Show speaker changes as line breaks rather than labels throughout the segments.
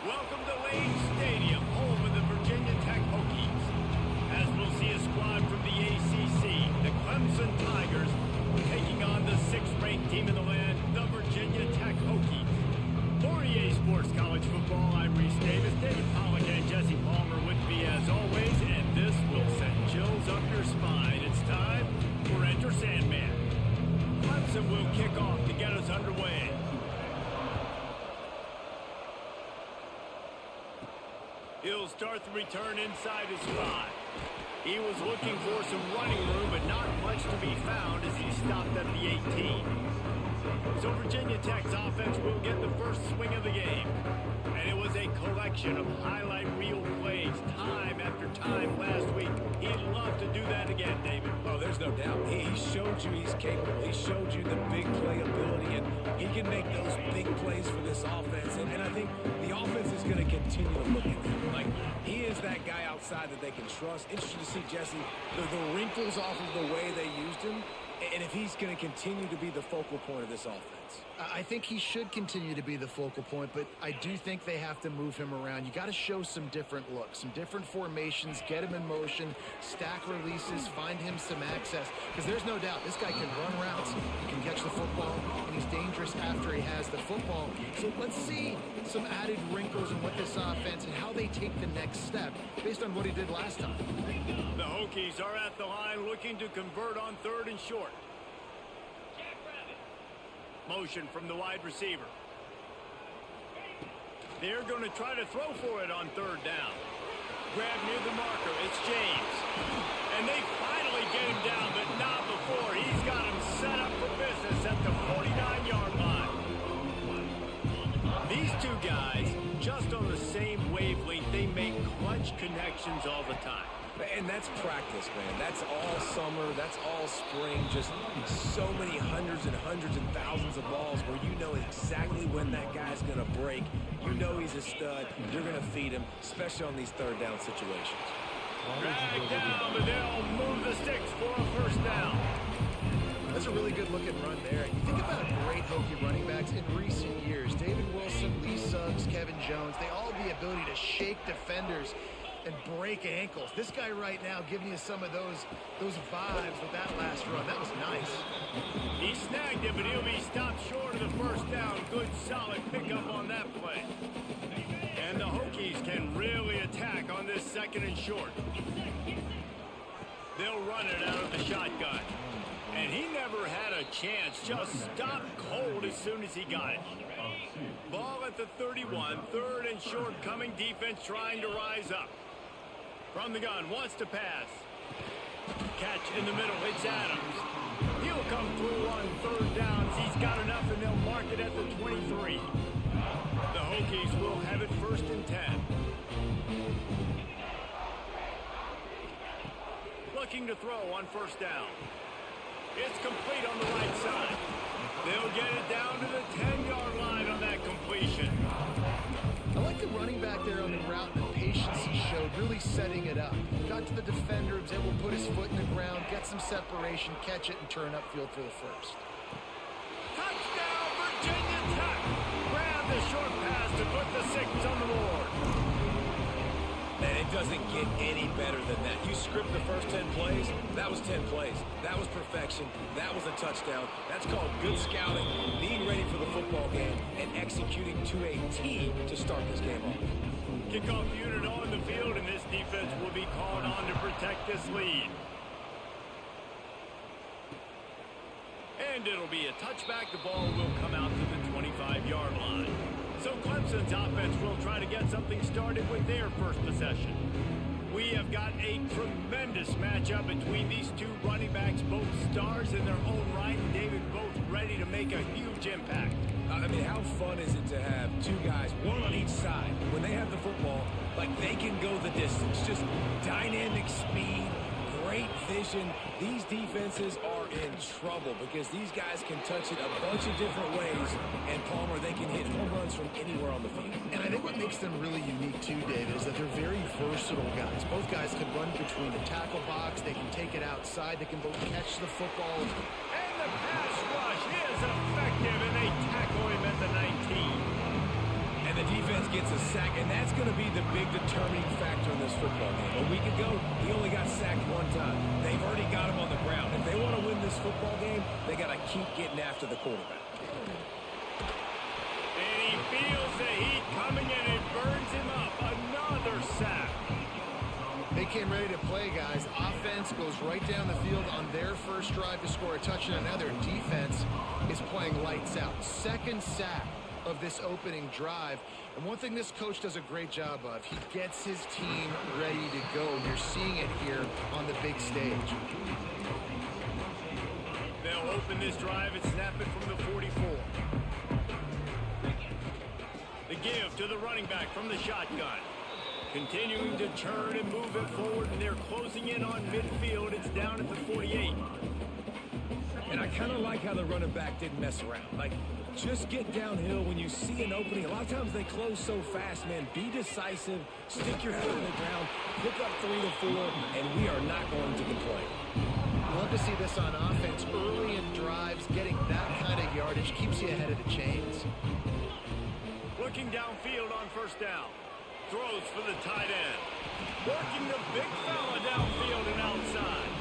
Welcome to Lane Stadium, home of the Virginia Tech Hokies. As we'll see a squad from the ACC, the Clemson Tigers, taking on the 6th-ranked team in the land, the Virginia Tech Hokies. For EA Sports College Football, I'm Reese Davis, David Pollack, and Jesse Palmer with me as always, and this will send chills up your spine. It's time for Enter Sandman. Clemson will kick off to get us underway. He'll start the return inside his 5. He was looking for some running room, but not much to be found as he stopped at the 18. So Virginia Tech's offense will get the first swing of the game. And it was a collection of highlight reel plays time after time last week. He'd love to do that again, David.
Oh, there's no doubt. He showed you he's capable. He showed you the big play ability, and he can make those big plays for this offense. And I think the offense is going to continue to look at him. Like, he is that guy outside that they can trust. Interesting to see, Jesse, the wrinkles off of the way they used him, and if he's going to continue to be the focal point of this offense.
I think he should continue to be the focal point, but I do think they have to move him around. You got to show some different looks, some different formations, get him in motion, stack releases, find him some access, because there's no doubt this guy can run routes, he can catch the football, and he's dangerous after he has the football. So let's see some added wrinkles in what this offense and how they take the next step based on what he did last time.
The Hokies are at the line looking to convert on 3rd and short. Motion from the wide receiver. They're going to try to throw for it on 3rd down. Grab near the marker. It's James. And they finally get him down, but not before. He's got him set up for business at the 49-yard line. These two guys, just on the same wavelength, they make clutch connections all the time.
And that's practice, man. That's all summer. That's all spring. Just so many hundreds and thousands of balls where you know exactly when that guy's going to break. You know he's a stud. You're going to feed him, especially on these 3rd down situations.
Drag down, but they'll move the sticks for a 1st down.
That's a really good looking run there. You think about great Hokie running backs in recent years. David Wilson, Lee Suggs, Kevin Jones, they all have the ability to shake defenders and break ankles. This guy right now giving you some of those vibes with that last run. That was nice.
He snagged it, but he'll be stopped short of the 1st down. Good, solid pickup on that play. And the Hokies can really attack on this 2nd and short. They'll run it out of the shotgun. And he never had a chance. Just stopped cold as soon as he got it. Ball at the 31. 3rd and short coming. Defense trying to rise up. From the gun, wants to pass. Catch in the middle, it's Adams. He'll come through on 3rd downs. He's got enough, and they'll mark it at the 23. The Hokies will have it 1st and 10. Looking to throw on 1st down. It's complete on the right side. They'll get it down to the 10-yard line on that completion.
I like the running back there on the route and the patience he showed, really setting it up. Got to the defender, was able to put his foot in the ground, get some separation, catch it, and turn upfield for the 1st.
Touchdown, Virginia Tech! Grab the short pass to put the 6 on the board.
Man, it doesn't get any better than that. You script the first 10 plays, that was 10 plays. That was perfection. That was a touchdown. That's called good scouting, being ready for the football game, and executing to a T to start this game off.
Kickoff unit on the field, and this defense will be called on to protect this lead. And it'll be a touchback. The ball will come out to the 25-yard line. So Clemson's offense will try to get something started with their first possession. We have got a tremendous matchup between these two running backs, both stars in their own right, and David, both ready to make a huge impact.
I mean, how fun is it to have two guys, one on each side, when they have the football, like they can go the distance, just dynamic speed, great vision. These defenses are in trouble because these guys can touch it a bunch of different ways, and Palmer, they can hit home runs from anywhere on the field.
And I think what makes them really unique too, David, is that they're very versatile guys. Both guys can run between the tackle box, they can take it outside, they can both catch the football.
And the pass rush is effective, and they tackle him at the 19.
And the defense defense gets a sack, and that's going to be the big determining factor in this football game. A week ago, he only got sacked one time. They've already got him on the ground. If they want to win this football game, they got to keep getting after the quarterback.
And he feels the heat coming, and it burns him up. Another sack.
They came ready to play, guys. Offense goes right down the field on their first drive to score a touchdown. Now their defense is playing lights out. Second sack of this opening drive. And one thing this coach does a great job of, he gets his team ready to go. You're seeing it here on the big stage.
They'll open this drive and snap it from the 44. The give to the running back from the shotgun. Continuing to turn and move it forward, and they're closing in on midfield. It's down at the 48.
And I kind of like how the running back didn't mess around. Like, just get downhill when you see an opening. A lot of times they close so fast, man. Be decisive, stick your foot in the ground, pick up 3 to 4, and we are not going to complain.
Love to see this on offense. Early in drives, getting that kind of yardage keeps you ahead of the chains.
Looking downfield on first down. Throws for the tight end. Working the big fella downfield and outside.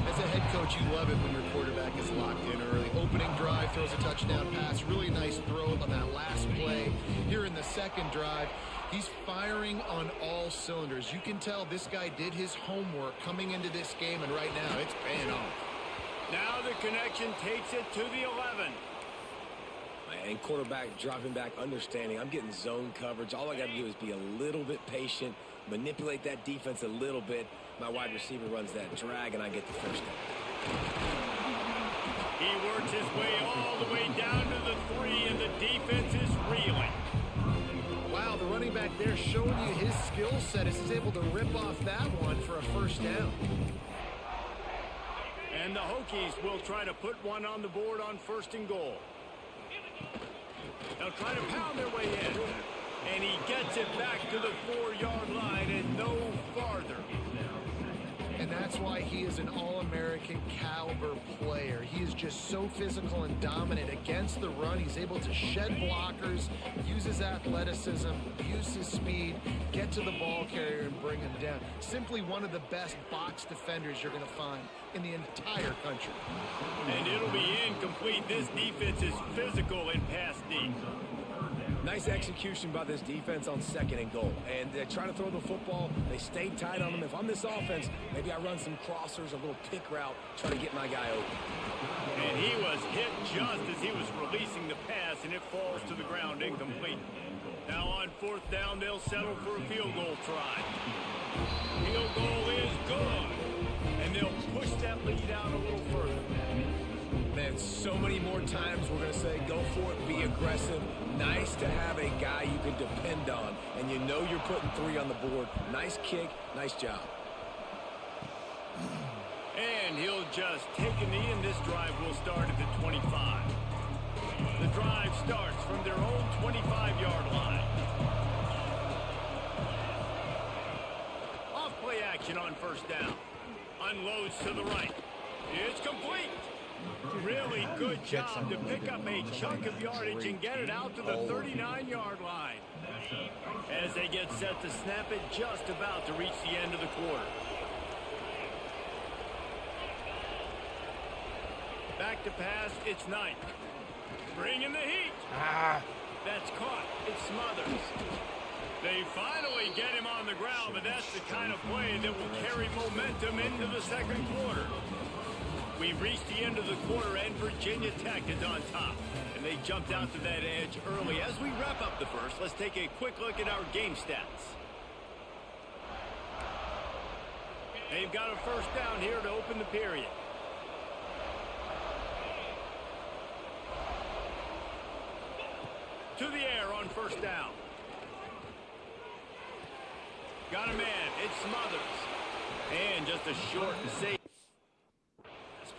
As a head coach, you love it when your quarterback is locked in early. Opening drive, throws a touchdown pass. Really nice throw on that last play. Here in the second drive, he's firing on all cylinders. You can tell this guy did his homework coming into this game, and right now it's paying off.
Now the connection takes it to the 11.
And quarterback dropping back, understanding I'm getting zone coverage. All I got to do is be a little bit patient, manipulate that defense a little bit. My wide receiver runs that drag, and I get the first down.
He works his way all the way down to the 3, and the defense is reeling.
Wow, the running back there showing you his skill set as he's able to rip off that one for a first down.
And the Hokies will try to put one on the board on 1st and goal. They'll try to pound their way in. And he gets it back to the 4-yard line and no farther.
And that's why he is an All-American caliber player. He is just so physical and dominant against the run. He's able to shed blockers, use his athleticism, use his speed, get to the ball carrier and bring him down. Simply one of the best box defenders you're going to find in the entire country.
And it'll be incomplete. This defense is physical and pass deep.
Nice execution by this defense on 2nd and goal. And they're trying to throw the football. They stayed tight on him. If I'm this offense, maybe I run some crossers, a little pick route, try to get my guy open.
And he was hit just as he was releasing the pass, and it falls to the ground incomplete. Now on 4th down, they'll settle for a field goal try. Field goal is good. And they'll push that lead out a little further.
Man, so many more times we're going to say, go for it, be aggressive. Nice to have a guy you can depend on, and you know you're putting 3 on the board. Nice kick, nice job.
And he'll just take a knee, and this drive will start at the 25. The drive starts from their own 25-yard line. Off play action on 1st down. Unloads to the right. It's complete. Really good job to pick up a chunk of yardage and get it out to the 39-yard line. As they get set to snap it, just about to reach the end of the quarter. Back to pass, it's Knight. Bringing the heat. That's caught. It's Smothers. They finally get him on the ground, but that's the kind of play that will carry momentum into the 2nd quarter. We've reached the end of the quarter, and Virginia Tech is on top. And they jumped out to that edge early. As we wrap up the first, let's take a quick look at our game stats. They've got a first down here to open the period. To the air on 1st down. Got a man. It's Smothers. And just a short and safe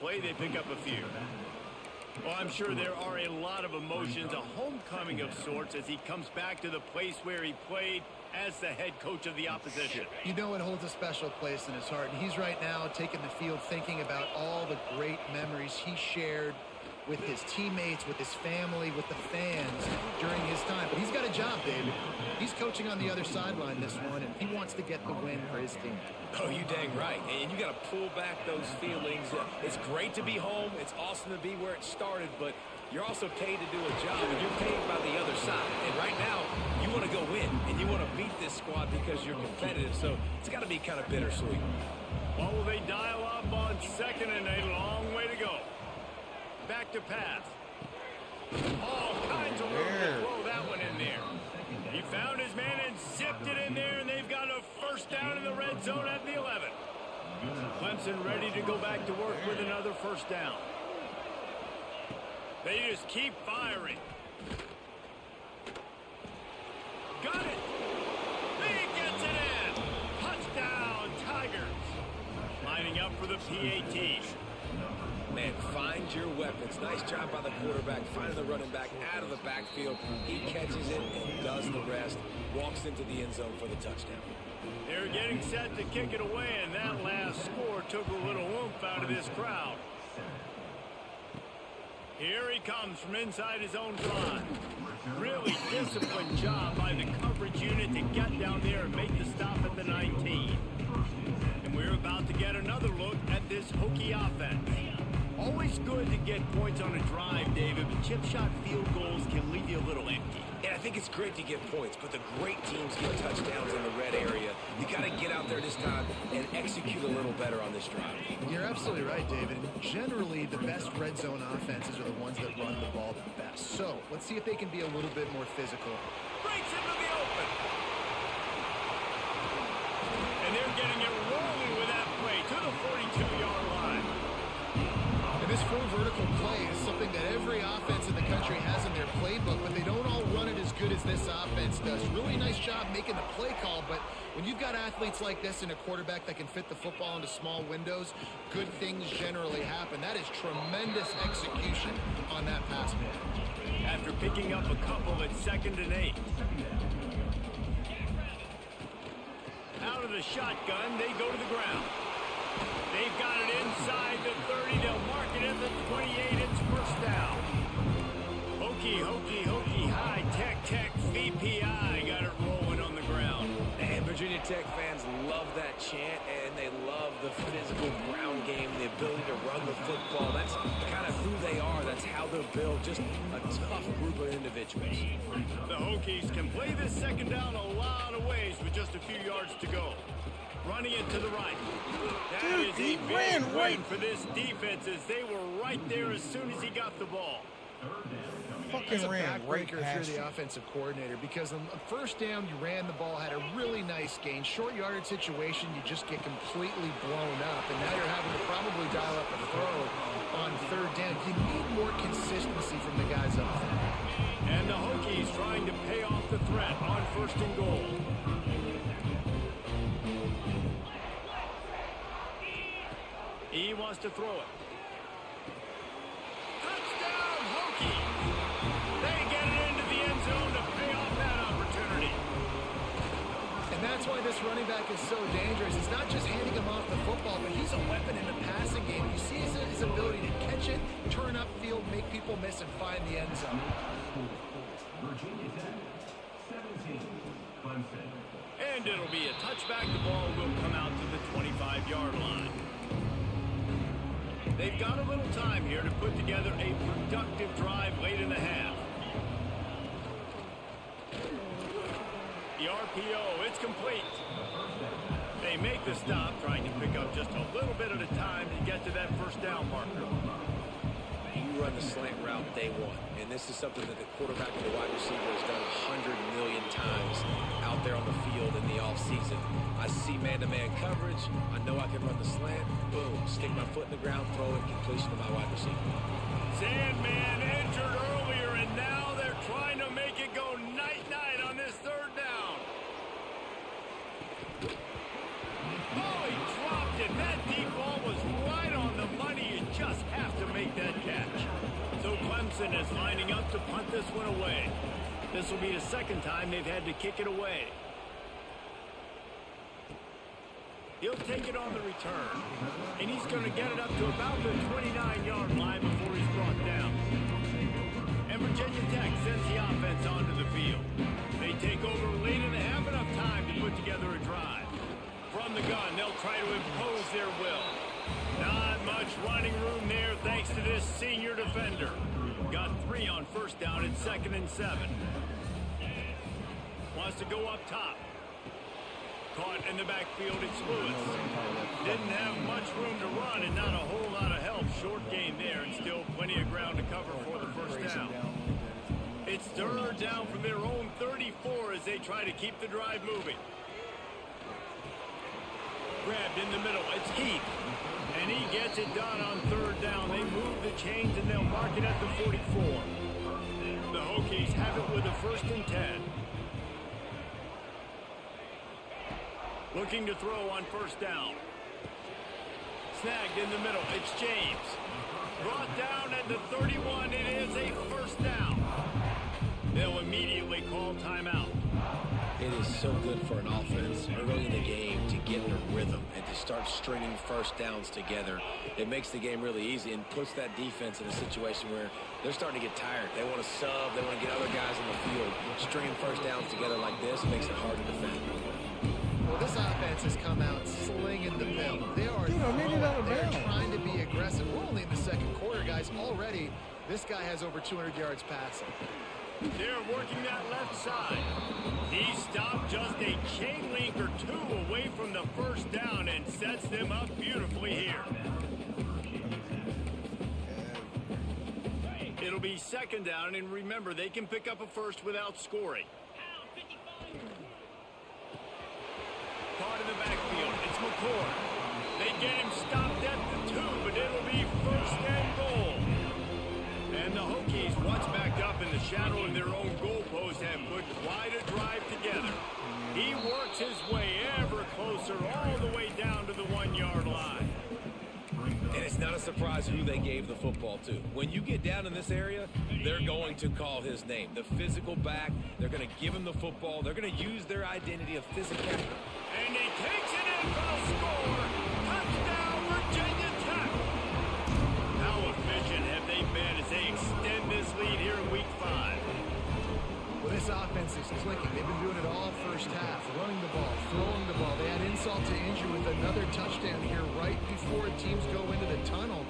play, they pick up a few. Well, I'm sure there are a lot of emotions, a homecoming of sorts, as he comes back to the place where he played as the head coach of the opposition.
You know it holds a special place in his heart, and he's right now taking the field thinking about all the great memories he shared with his teammates, with his family, with the fans during his time. But he's got a job, David. He's coaching on the other sideline this one, and he wants to get the win for his team.
Oh, you dang right. And you got to pull back those feelings. It's great to be home. It's awesome to be where it started, but you're also paid to do a job, and you're paid by the other side. And right now, you want to go win, and you want to beat this squad because you're competitive. So it's got to be kind of bittersweet.
What will they dial up on second and a long way to go? Back to pass. All kinds of room to throw that one in there. He found his man and zipped it in there, and they've got a first down in the red zone at the 11. Clemson ready to go back to work with another first down. They just keep firing. Got it. He gets it in. Touchdown, Tigers. Lining up for the PAT.
Man, find your weapons. Nice job by the quarterback, finding the running back out of the backfield. He catches it and does the rest. Walks into the end zone for the touchdown.
They're getting set to kick it away, and that last score took a little oomph out of this crowd. Here he comes from inside his own 5. Really disciplined job by the coverage unit to get down there and make the stop at the 19. And we're about to get another look at this Hokie offense. Always good to get points on a drive, David, but chip shot field goals can leave you a little empty.
And I think it's great to get points, but the great teams get touchdowns in the red area. You got to get out there this time and execute a little better on this drive.
You're absolutely right, David. Generally, the best red zone offenses are the ones that run the ball the best. So let's see if they can be a little bit more physical.
Breaks into the open. And they're getting it rolling with that play to the 42-yard line.
And this full vertical play is something that every offense in the country has in their playbook, but they don't all run it as good as this offense does. Really nice job making the play call, but when you've got athletes like this and a quarterback that can fit the football into small windows, good things generally happen. That is tremendous execution on that pass play.
After picking up a couple at 2nd and 8. Out of the shotgun, they go to the ground. They've got it inside the 30. They'll mark it at the 28. It's first down. Hokie, Hokie, Hokie, high-tech, VPI got it rolling on the ground.
And Virginia Tech fans love that chant, and they love the physical ground game, the ability to run the football. That's kind of who they are. That's how they're built. Just a tough group of individuals.
The Hokies can play this second down a lot of ways with just a few yards to go. Running it to the right. That is a big win for this defense as they were right there as soon as he got the ball.
That's a backbreaker if you're the offensive coordinator, because on the first down you ran the ball, had a really nice gain. Short yardage situation, you just get completely blown up, and now you're having to probably dial up a throw on 3rd down. You need more consistency from the guys up there.
And the Hokies trying to pay off the threat on 1st and goal. He wants to throw it. Touchdown, Hokies! They get it into the end zone to pay off that opportunity.
And that's why this running back is so dangerous. It's not just handing him off the football, but he's a weapon in the passing game. You see his ability to catch it, turn upfield, make people miss, and find the end zone.
Virginia Tech, 17, Clemson.
And it'll be a touchback. The ball will come out to the 25-yard line. They've got a little time here to put together a productive drive late in the half. The RPO, it's complete. They make the stop, trying to pick up just a little bit at a time to get to that first down marker.
You run the slant route day one, and this is something that the quarterback and the wide receiver has done 100 million times out there on the field in the offseason. I see man-to-man coverage. I know I can run the slant. Boom, stick my foot in the ground, throw it, completion to my wide receiver.
Sandman entered earlier, and now they're trying to make it go night-night on this 3rd down. Oh, he dropped it. That deep ball was right on the money. You just have to make that catch. So Clemson is lining up to punt this one away. This will be the 2nd time they've had to kick it away. He'll take it on the return. And he's going to get it up to about the 29-yard line before he's brought down. And Virginia Tech sends the offense onto the field. They take over late in the half, enough time to put together a drive. From the gun, they'll try to impose their will. Not much running room there thanks to this senior defender. Got 3 on first down and 2nd and 7. Wants to go up top. Caught in the backfield, it's Lewis. Didn't have much room to run and not a whole lot of help. Short gain there and still plenty of ground to cover for the first down. It's 3rd down from their own 34 as they try to keep the drive moving. Grabbed in the middle, it's Heath. And he gets it done on 3rd down. They move the chains and they'll mark it at the 44. The Hokies have it with a 1st and 10. Looking to throw on 1st down. Snagged in the middle. It's James. Brought down at the 31. It is a 1st down. They'll immediately call timeout.
It is so good for an offense early in the game to get in a rhythm and to start stringing 1st downs together. It makes the game really easy and puts that defense in a situation where they're starting to get tired. They want to sub. They want to get other guys in the field. Stringing 1st downs together like this makes it hard to defend.
Well, this offense has come out slinging the bell. They are they're trying to be aggressive. We're only in the 2nd quarter, guys. Already, this guy has over 200 yards passing.
They're working that left side. He stopped just a chain link or 2 away from the 1st down and sets them up beautifully here. It'll be 2nd down, and remember, they can pick up a 1st without scoring. Caught in the backfield, it's McCord. They get him stopped at the 2, but it'll be 1st and goal. And the Hokies, once backed up in the shadow of their own goalpost, have put quite a drive together. He works his way ever closer all the way down to the 1-yard line.
And it's not a surprise who they gave the football to. When you get down in this area, they're going to call his name. The physical back, they're going to give him the football. They're going to use their identity of physicality.
And he takes it in for a score. Touchdown, Virginia Tech. How efficient have they been as they extend this lead here in Week 5?
Well, this offense is clicking. They've been doing it all 1st half. Running the ball, throwing the ball. They had insult to injury with another touchdown here right before teams go into the tunnel.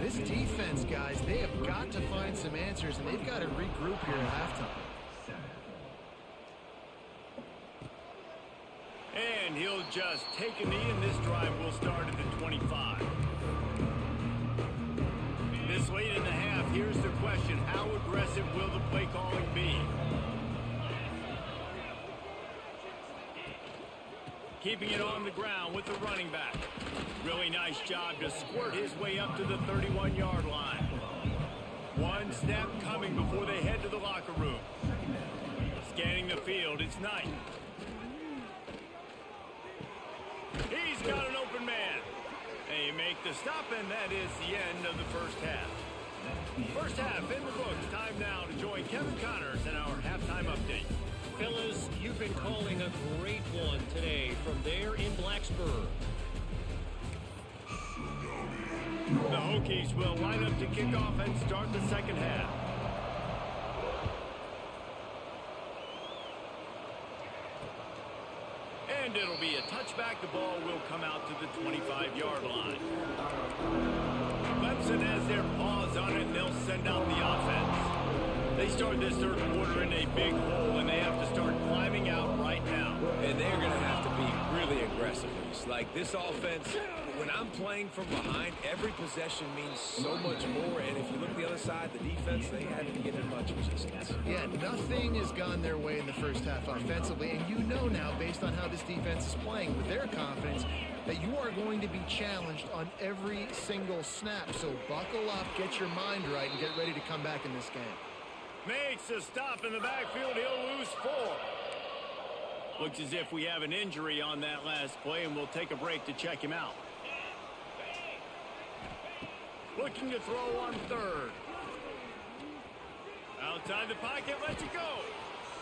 This defense, guys, they have got to find some answers, and they've got to regroup here at halftime.
And he'll just take a knee, and this drive will start at the 25. This late in the half, here's the question. How aggressive will the play calling be? Keeping it on the ground with the running back. Really nice job to squirt his way up to the 31-yard line. One snap coming before they head to the locker room. Scanning the field, it's Knight. He's got an open man. They make the stop, and that is the end of the 1st half. 1st half in the books. Time now to join Kevin Connors in our halftime update.
Fellas, you've been calling a great one today from there in Blacksburg.
The Hokies will line up to kick off and start the 2nd half. And it'll be a touchback. The ball will come out to the 25-yard line. Clemson has their paws on it, and they'll send out the offense. They start this 3rd quarter in a big hole, and they have to start climbing out right now.
And they're going to have to be really aggressive. It's like this offense, when I'm playing from behind, every possession means so much more. And if you look at the other side, the defense, they haven't given much resistance.
Yeah, nothing has gone their way in the 1st half offensively. And you know now, based on how this defense is playing with their confidence, that you are going to be challenged on every single snap. So buckle up, get your mind right, and get ready to come back in this game.
Makes a stop in the backfield. He'll lose 4. Looks as if we have an injury on that last play, and we'll take a break to check him out. Looking to throw on 3rd. Outside the pocket, lets it go.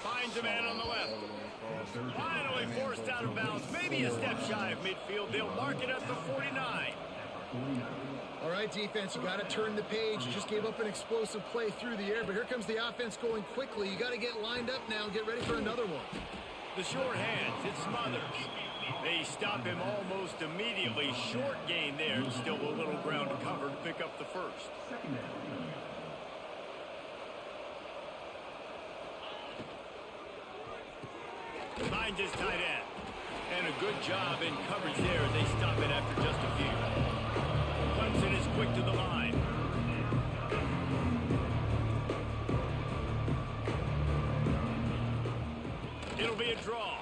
Finds a man on the left. Finally be forced out of bounds, maybe a step shy of midfield. They'll mark it at the 49.
All right, defense, you got to turn the page. You just gave up an explosive play through the air, but here comes the offense going quickly. You got to get lined up now and get ready for another one.
The short hands, it's Smothers. They stop him almost immediately. Short gain there, and still a little ground to cover to pick up the first. Finds his tight end. And a good job in coverage there as they stop it after just a few. Clemson is quick to the line. It'll be a draw.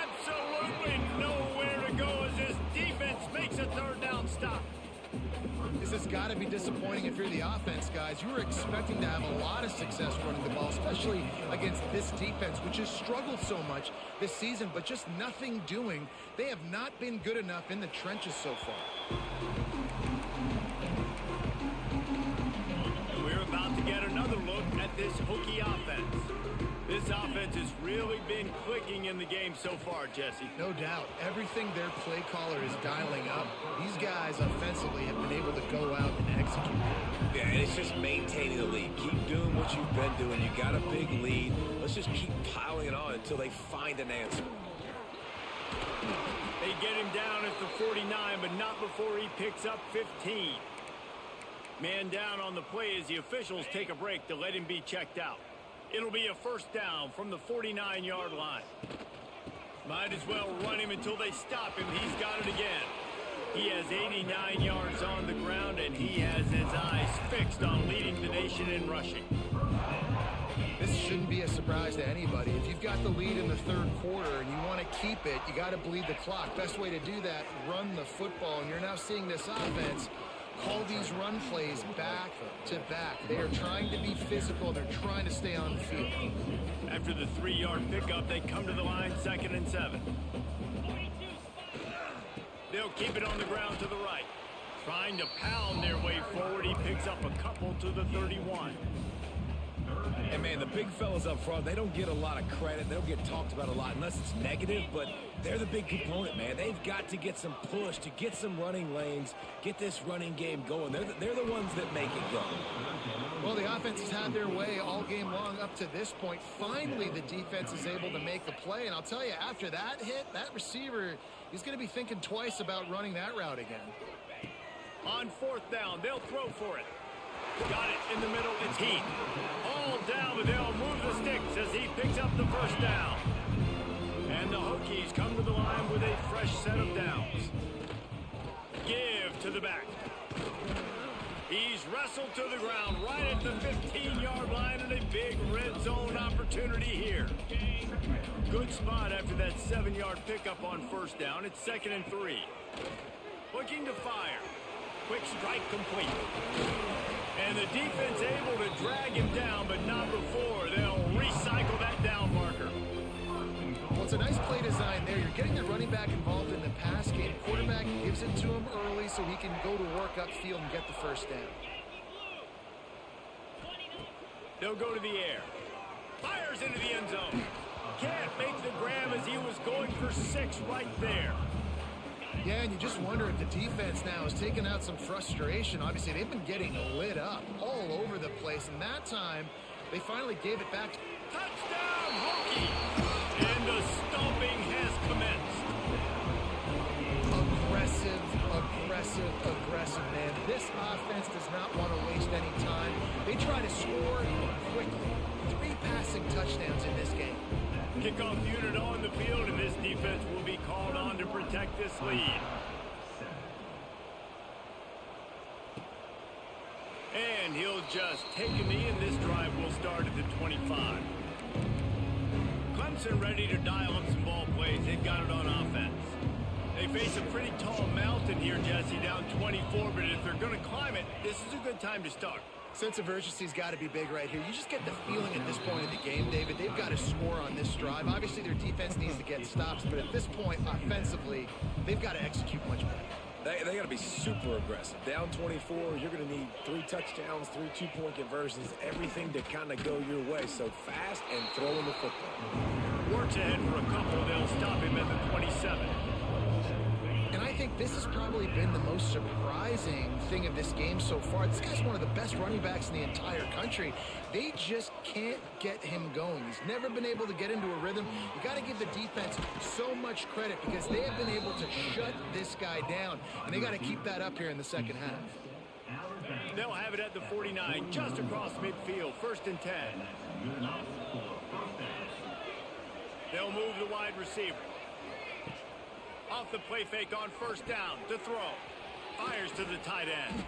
Absolutely nowhere to go as this defense makes a third down stop.
This has got to be disappointing if you're the offense, guys. You were expecting to have a lot of success running the ball, especially against this defense, which has struggled so much this season, but just nothing doing. They have not been good enough in the trenches so far.
We're about to get another look at this Hokie offense. This offense has really been clicking in the game so far, Jesse.
No doubt. Everything their play caller is dialing up, these guys offensively have been able to go out and execute.
Yeah, and it's just maintaining the lead. Keep doing what you've been doing. You got a big lead. Let's just keep piling it on until they find an answer.
They get him down at the 49, but not before he picks up 15. Man down on the play as the officials take a break to let him be checked out. It'll be a first down from the 49-yard line. Might as well run him until they stop him. He's got it again. He has 89 yards on the ground, and he has his eyes fixed on leading the nation in rushing.
This shouldn't be a surprise to anybody. If you've got the lead in the third quarter and you want to keep it, you got to bleed the clock. Best way to do that, run the football. And you're now seeing this offense call these run plays back to back. They are trying to be physical. They're trying to stay on the field.
After the 3-yard pickup, they come to the line, 2nd and 7. They'll keep it on the ground to the right. Trying to pound their way forward. He picks up a couple to the 31.
And, man, the big fellas up front, they don't get a lot of credit. They don't get talked about a lot unless it's negative, but they're the big component, man. They've got to get some push, to get some running lanes, get this running game going. They're the ones that make it go.
Well, the offense has had their way all game long up to this point. Finally, the defense is able to make the play. And I'll tell you, after that hit, that receiver, he's going to be thinking twice about running that route again.
On 4th down, they'll throw for it. Got it in the middle. It's Heath. All down, but they'll move the sticks as he picks up the first down. And the Hokies come to the line with a fresh set of downs. Give to the back. He's wrestled to the ground right at the 15-yard line, and a big red zone opportunity here. Good spot after that 7-yard pickup on 1st down. It's 2nd and 3. Looking to fire. Quick strike complete. And the defense able to drag him down, but not before they'll recycle that down marker.
Well, it's a nice play design there. You're getting the running back involved in the pass game. Quarterback gives it to him early so he can go to work upfield and get the first down.
They'll go to the air. Fires into the end zone. Can't make the grab as he was going for 6 right there.
Yeah, and you just wonder if the defense now has taken out some frustration. Obviously, they've been getting lit up all over the place, and that time they finally gave it back.
Touchdown, Hokie! And the stomping has commenced. Aggressive,
man. This offense does not want to waste any time. They try to score quickly. 3 passing touchdowns in this game.
Kickoff unit on the field, and this defense will be called on to protect this lead. And he'll just take a knee, and this drive will start at the 25. Clemson ready to dial up some ball plays. They've got it on offense. They face a pretty tall mountain here, Jesse, down 24, but if they're going to climb it, this is a good time to start.
Sense of urgency's got to be big right here. You just get the feeling at this point in the game, David, they've got to score on this drive. Obviously, their defense needs to get stops, but at this point, offensively, they've got to execute much better.
They got to be super aggressive. Down 24, you're going to need 3 touchdowns, 3 two-point conversions, everything to kind of go your way. So fast and throwing the football.
Works ahead for a couple. They'll stop
this has probably been the most surprising thing of this game so far. This guy's one of the best running backs in the entire country. They just can't get him going. He's never been able to get into a rhythm. You got to give the defense so much credit because they have been able to shut this guy down, and they got to keep that up here in the second half.
They'll have it at the 49, just across midfield, 1st and 10. They'll move the wide receiver. Off the play fake on 1st down to throw. Fires to the tight end.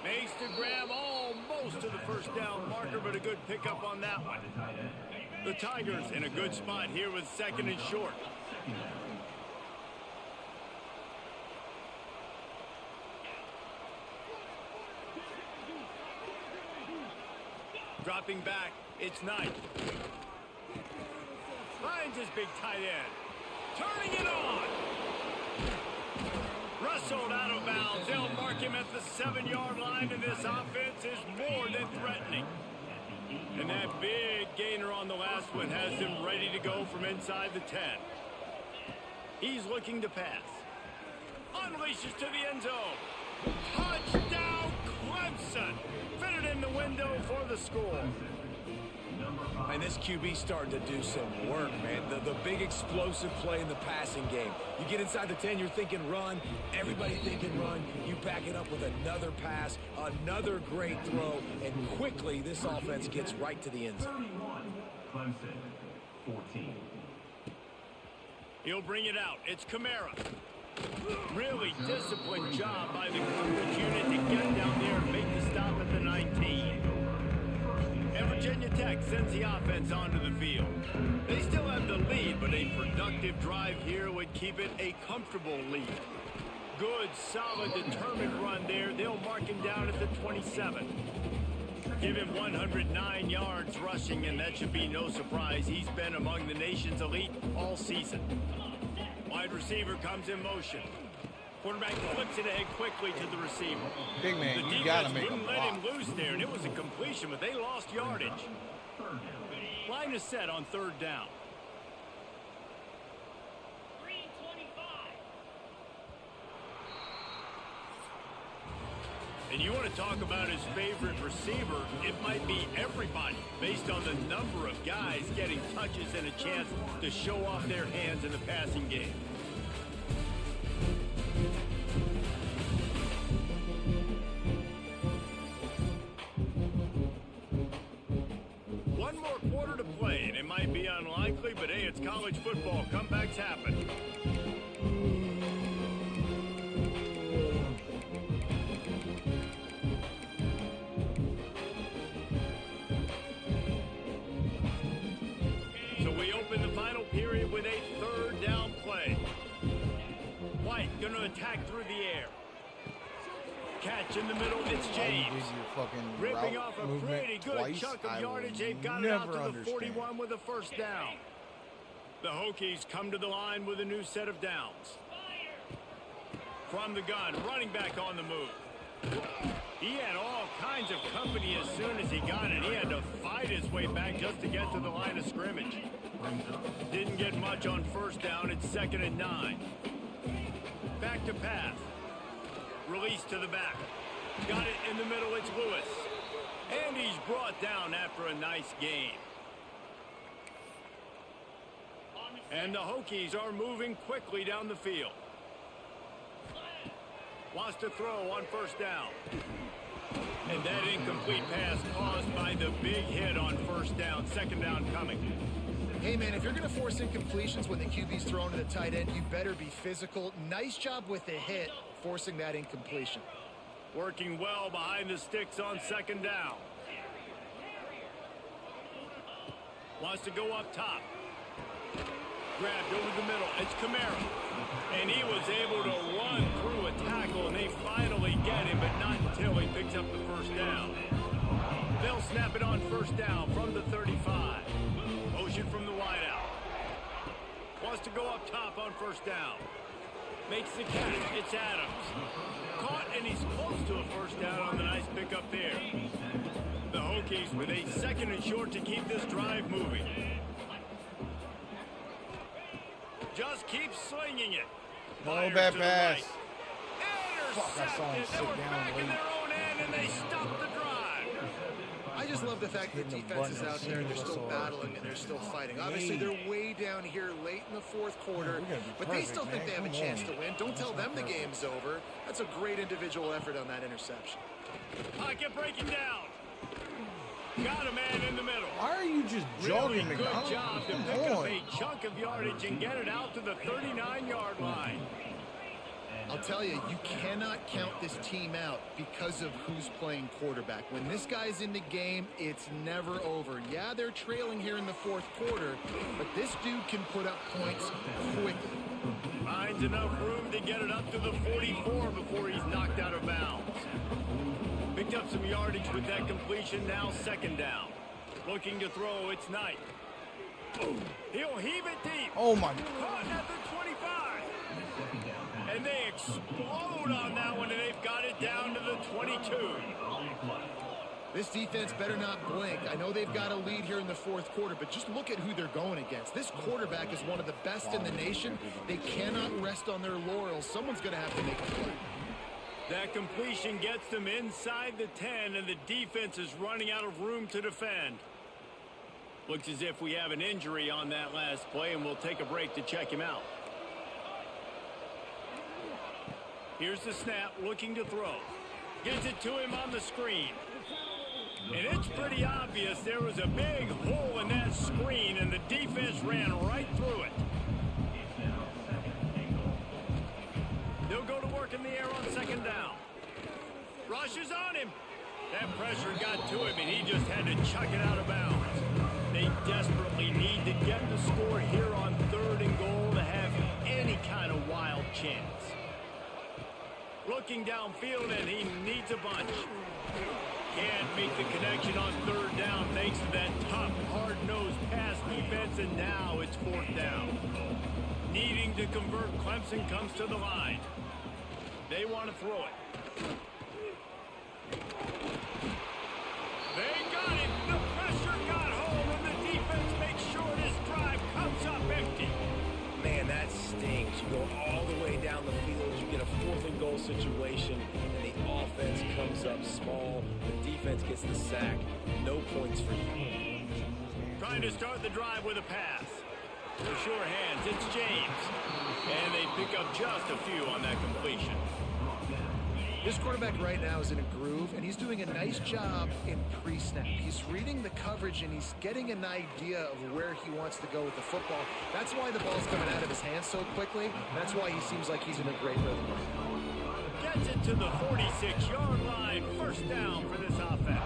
Makes to grab almost to the 1st down marker, but a good pickup on that one. The Tigers in a good spot here with 2nd and short. Dropping back, it's Knight. Finds his big tight end. Turning it on. Wrestled out of bounds. They'll mark him at the 7-yard line, and this offense is more than threatening. And that big gainer on the last one has him ready to go from inside the 10. He's looking to pass. Unleashes to the end zone. Touchdown, Clemson. Fitted in the window for the score.
And this QB starting to do some work, man. The big explosive play in the passing game. You get inside the 10, you're thinking run. Everybody thinking run. You back it up with another pass, another great throw, and quickly this offense gets right to the end zone.
31, Clemson, 14.
He'll bring it out. It's Kamara. Really disciplined job by the coverage unit to get down there and make the stop at the 19. And Virginia Tech sends the offense onto the field. They still have the lead, but a productive drive here would keep it a comfortable lead. Good, solid, determined run there. They'll mark him down at the 27. Give him 109 yards rushing, and that should be no surprise. He's been among the nation's elite all season. Wide receiver comes in motion. Quarterback flips it ahead quickly to the receiver.
Big man,
the
you gotta
defense
make
wouldn't
him
let him
block.
loose there, and it was a completion, but they lost yardage. Line is set on 3rd down. And you want to talk about his favorite receiver, it might be everybody, based on the number of guys getting touches and a chance to show off their hands in the passing game. One more quarter to play, and it might be unlikely, but hey, it's college football. Comebacks happen. So we open the final period with a 3rd down play. White going to attack through the air. Catch in the middle, it's James. Ripping off a pretty good chunk of yardage. They've got it out to the 41 with a 1st down. The Hokies come to the line with a new set of downs. From the gun, running back on the move. He had all kinds of company as soon as he got it. He had to fight his way back just to get to the line of scrimmage. Didn't get much on 1st down. It's 2nd and 9. Back to pass. Release to the back. Got it in the middle. It's Lewis. And he's brought down after a nice game. And the Hokies are moving quickly down the field. Wants to throw on 1st down. And that incomplete pass caused by the big hit on 1st down. 2nd down coming.
Hey, man, if you're going to force incompletions when the QB's thrown to the tight end, you better be physical. Nice job with the hit, forcing that incompletion.
Working well behind the sticks on 2nd down. Wants to go up top. Grabbed over the middle. It's Kamara. And he was able to run through a tackle, and they finally get him, but not until he picks up the 1st down. They'll snap it on 1st down from the 35. Motion from the wideout. Wants to go up top on 1st down. Makes the catch. It's Adams. Caught, and he's close to a 1st down on the nice pickup there. The Hokies with a 2nd and short to keep this drive moving. Just keep slinging it.
No bad
to the
pass.
right.
Fuck, I saw him
intercepted. They
sit
were
down
back in
late.
their own end, and they stopped the drive.
I just love the fact that
Hitting the
defense is
button
out there and they're
as soon
still
as I saw it.
battling and they're still fighting. Obviously, they're way down here late in the fourth quarter,
We're gonna be
but they
perfect,
still think
man.
they have a
Come
chance
on.
to win. Don't tell them the game's over. That's a great individual effort on that interception.
Pocket breaking down. Got a man in the middle.
Why are you just
Really
jogging
good
McDonald?
job to
Come
pick up
on.
a chunk of yardage and get it out to the 39-yard line.
I'll tell you, you cannot count this team out because of who's playing quarterback. When this guy's in the game, it's never over. Yeah, they're trailing here in the fourth quarter, but this dude can put up points quickly.
Finds enough room to get it up to the 44 before he's knocked out of bounds. Picked up some yardage with that completion, now second down. Looking to throw, it's Knight. He'll heave it deep.
Oh my.
Caught at the 25. And they explode on that one, and they've got it down to the 22.
This defense better not blink. I know they've got a lead here in the fourth quarter, but just look at who they're going against. This quarterback is one of the best in the nation. They cannot rest on their laurels. Someone's going to have to make a play.
That completion gets them inside the 10, and the defense is running out of room to defend. Looks as if we have an injury on that last play, and we'll take a break to check him out. Here's the snap, looking to throw. Gets it to him on the screen. And it's pretty obvious there was a big hole in that screen, and the defense ran right through it. They'll go to work in the air on second down. Rush is on him. That pressure got to him, and he just had to chuck it out of bounds. They desperately need to get the score here on third and goal to have any kind of wild chance. Looking downfield, and he needs a bunch. Can't make the connection on third down thanks to that tough, hard-nosed pass defense, and now it's fourth down. Needing to convert, Clemson comes to the line. They want to throw it. They got it. The pressure got home, and the defense makes sure this drive comes up empty.
Man, that stinks. You go all the way down the field, you get a fourth and goal situation, and the offense comes up small. The defense gets the sack. No points for you.
Trying to start the drive with a pass. For sure hands, it's James. And they pick up just a few on that completion.
This quarterback right now is in a groove, and he's doing a nice job in pre-snap. He's reading the coverage, and he's getting an idea of where he wants to go with the football. That's why the ball's coming out of his hands so quickly. That's why he seems like he's in a great rhythm right now.
Gets it to the 46-yard line. First down for this offense.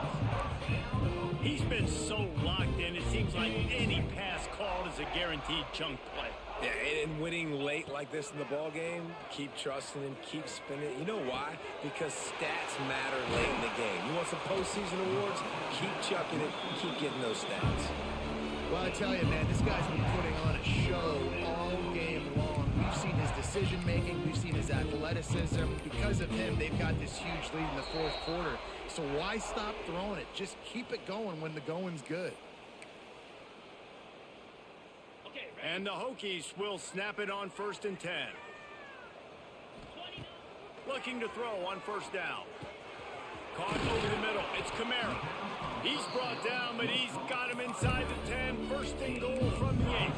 He's been so locked in, it seems like any pass called is a guaranteed chunk play.
Yeah, and winning late like this in the ball game, keep trusting him, keep spinning. You know why? Because stats matter late in the game. You want some postseason awards? Keep chucking it, keep getting those stats.
Well, I tell you, man, this guy's been putting on a show all game long. We've seen his decision-making. We've seen his athleticism. Because of him, they've got this huge lead in the fourth quarter. So why stop throwing it? Just keep it going when the going's good.
And the Hokies will snap it on 1st and 10. Looking to throw on first down. Caught over the middle. It's Kamara. He's brought down, but he's got him inside the 10. First and goal from the 8.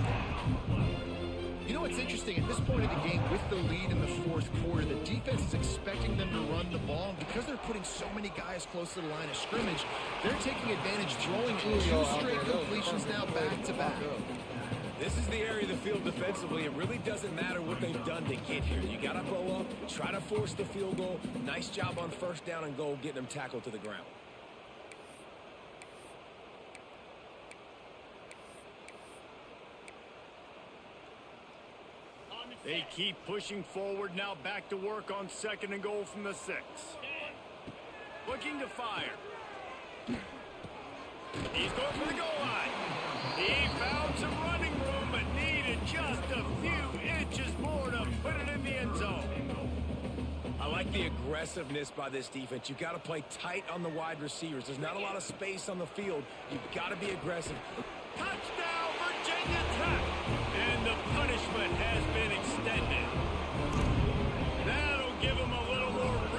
You know what's interesting? At this point of the game, with the lead in the fourth quarter, the defense is expecting them to run the ball. And because they're putting so many guys close to the line of scrimmage, they're taking advantage, throwing 2 straight completions now back-to-back.
This is the area of the field defensively. It really doesn't matter what they've done to get here. You got to bow up, try to force the field goal. Nice job on first down and goal, getting them tackled to the ground.
They keep pushing forward, now back to work on 2nd and goal from the 6. Looking to fire. He's going for the goal line. He found some running room, but needed just a few inches more to put it in the end zone.
I like the aggressiveness by this defense. You got to play tight on the wide receivers. There's not a lot of space on the field. You got to be aggressive.
Touchdown, Virginia Tech. And the punishment has been extended. That'll give them a little more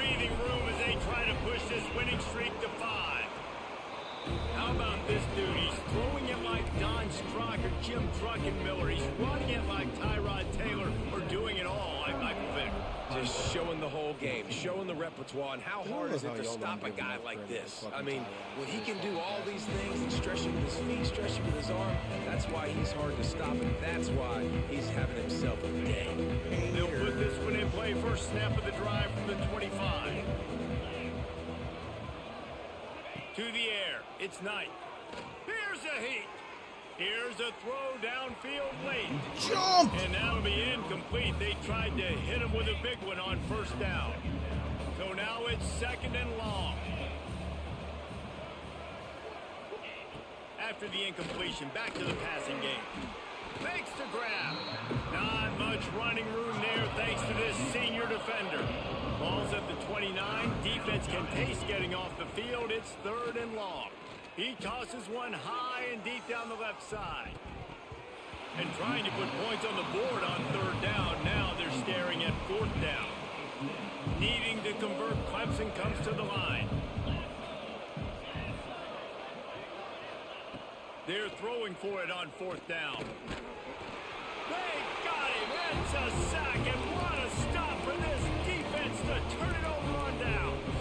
showing the whole game, showing the repertoire, and how hard is it to stop a guy like this? I mean, when he can do all these things and stretching with his feet, stretching with his arm, that's why he's hard to stop, and that's why he's having himself a day.
They'll put this one in play first snap of the drive from the 25. To the air, it's Knight. Here's a heat. Here's a throw downfield late.
Jump!
And that'll be incomplete. They tried to hit him with a big one on first down. So now it's second and long. After the incompletion, back to the passing game. Makes the grab. Not much running room there thanks to this senior defender. Ball's at the 29. Defense can taste getting off the field. It's third and long. He tosses one high and deep down the left side. And trying to put points on the board on third down. Now they're staring at fourth down. Needing to convert, Clemson comes to the line. They're throwing for it on fourth down. They got him. It's a sack, and what a stop for this defense to turn it over on downs.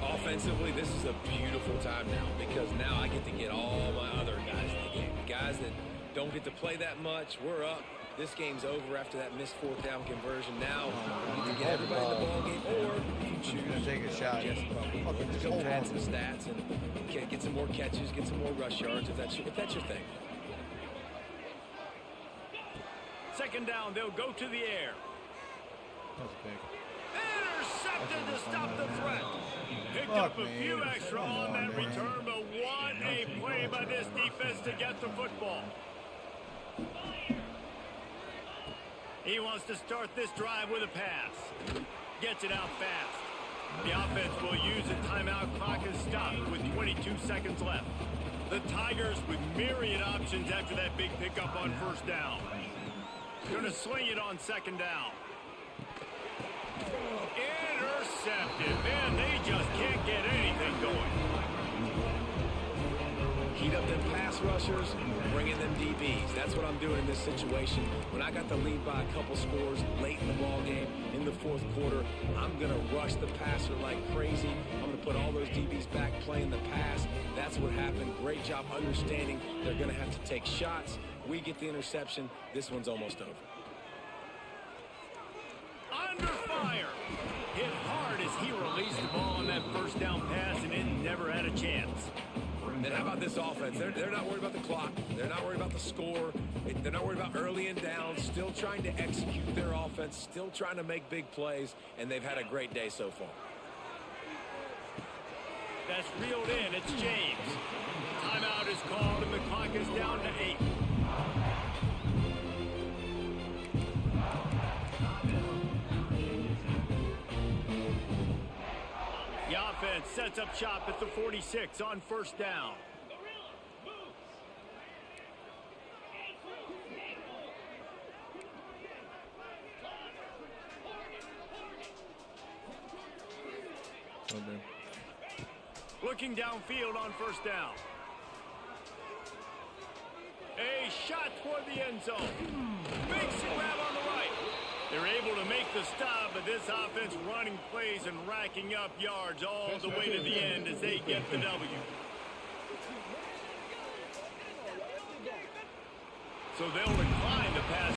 Offensively, this is a beautiful time now because now I get to get all my other guys in the game. The guys that don't get to play that much, we're up. This game's over after that missed fourth down conversion. Now we get to get everybody in the ball game, or if you choose,
Take a shot.
just go pad some stats and get some more catches, get some more rush yards if that's your thing.
Second down, they'll go to the air.
That's big.
Intercepted to stop the threat. Picked up a few extra on that return, but what a play by this defense to get the football. He wants to start this drive with a pass. Gets it out fast. The offense will use a timeout. Clock is stopped with 22 seconds left. The Tigers with myriad options after that big pickup on first down. Going to sling it on second down. Intercepted. Man, they just can't get anything going.
Heat up them pass rushers, bring in them DBs. That's what I'm doing in this situation. When I got the lead by a couple scores late in the ball game, in the fourth quarter, I'm going to rush the passer like crazy. I'm going to put all those DBs back playing the pass. That's what happened. Great job understanding they're going to have to take shots. We get the interception. This one's almost over.
Under fire. Hit hard as he released the ball on that first down pass, and it never had a chance.
And how about this offense? They're not worried about the clock. They're not worried about the score. They're not worried about early and down. Still trying to execute their offense. Still trying to make big plays. And they've had a great day so far.
That's reeled in. It's James. Timeout is called, and the clock is down to 8. The offense sets up shop at the 46 on first down. Looking downfield on first down. A shot toward the end zone. Makes the grab on the right. They're able to make the stop, but this offense running plays and racking up yards all the way to the end as they get the W. So they'll decline to pass.